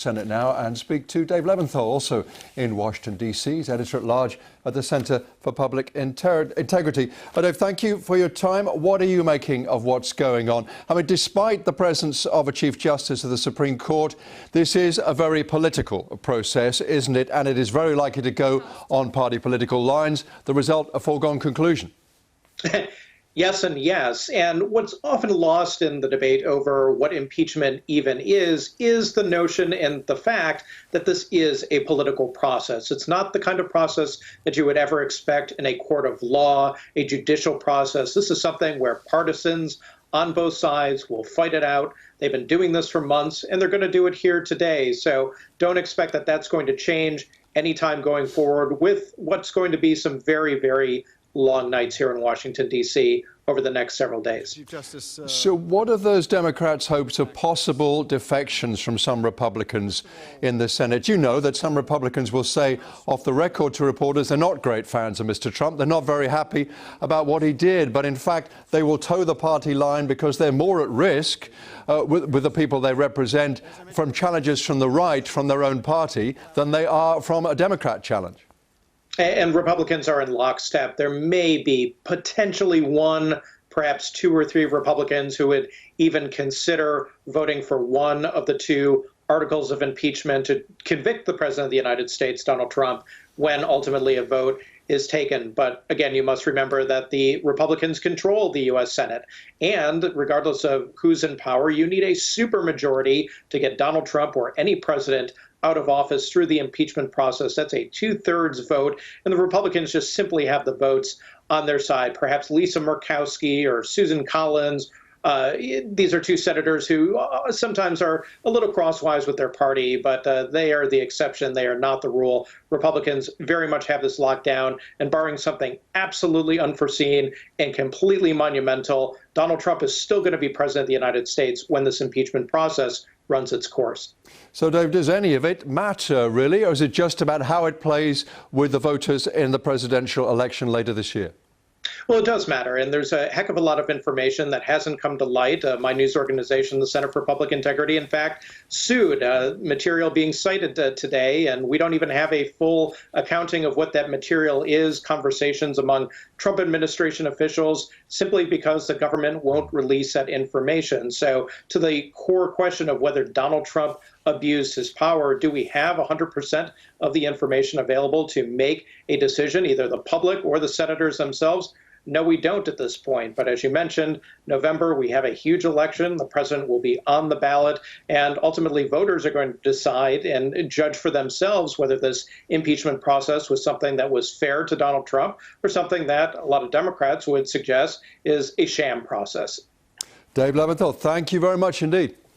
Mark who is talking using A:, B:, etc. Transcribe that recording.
A: Senate now and speak to Dave Levinthal, also in Washington, D.C. He's editor-at-large at the Center for Public Integrity. Dave, thank you for your time. What are you making of what's going on? I mean, despite the presence of a Chief Justice of the Supreme Court, this is a very political process, isn't it? And it is very likely to go on party political lines. The result, a foregone conclusion.
B: Yes and yes. And what's often lost in the debate over what impeachment even is the notion and the fact that this is a political process. It's not the kind of process that you would ever expect in a court of law, a judicial process. This is something where partisans on both sides will fight it out. They've been doing this for months, and they're going to do it here today. So don't expect that that's going to change anytime going forward with what's going to be some very, very long nights here in Washington, D.C. over the next several days.
A: Chief Justice, So what are those Democrats' hopes of possible defections from some Republicans in the Senate? You know that some Republicans will say off the record to reporters they're not great fans of Mr. Trump. They're not very happy about what he did. But in fact, they will toe the party line because they're more at risk with the people they represent from challenges from the right, from their own party, than they are from a Democrat challenge.
B: And Republicans are in lockstep. There may be potentially one, perhaps two or three Republicans who would even consider voting for one of the two articles of impeachment to convict the President of the United States, Donald Trump, when ultimately a vote is taken. But again, you must remember that the Republicans control the U.S. Senate. And regardless of who's in power, you need a supermajority to get Donald Trump or any president out of office through the impeachment process. That's a 2/3 vote, and the Republicans just simply have the votes on their side. Perhaps Lisa Murkowski or Susan Collins. These are two senators who sometimes are a little crosswise with their party, but they are the exception. They are not the rule. Republicans very much have this locked down, and barring something absolutely unforeseen and completely monumental, Donald Trump is still going to be president of the United States when this impeachment process runs its course.
A: So, Dave, does any of it matter, really, or is it just about how it plays with the voters in the presidential election later this year?
B: Well, it does matter, and there's a heck of a lot of information that hasn't come to light. My news organization, the Center for Public Integrity, in fact, sued material being cited today, and we don't even have a full accounting of what that material is, conversations among Trump administration officials, simply because the government won't release that information. So to the core question of whether Donald Trump abused his power, do we have 100% of the information available to make a decision, either the public or the senators themselves? No, we don't at this point. But as you mentioned, November, we have a huge election. The president will be on the ballot, and ultimately voters are going to decide and judge for themselves whether this impeachment process was something that was fair to Donald Trump or something that a lot of Democrats would suggest is a sham process.
A: Dave Levinthal, thank you very much indeed.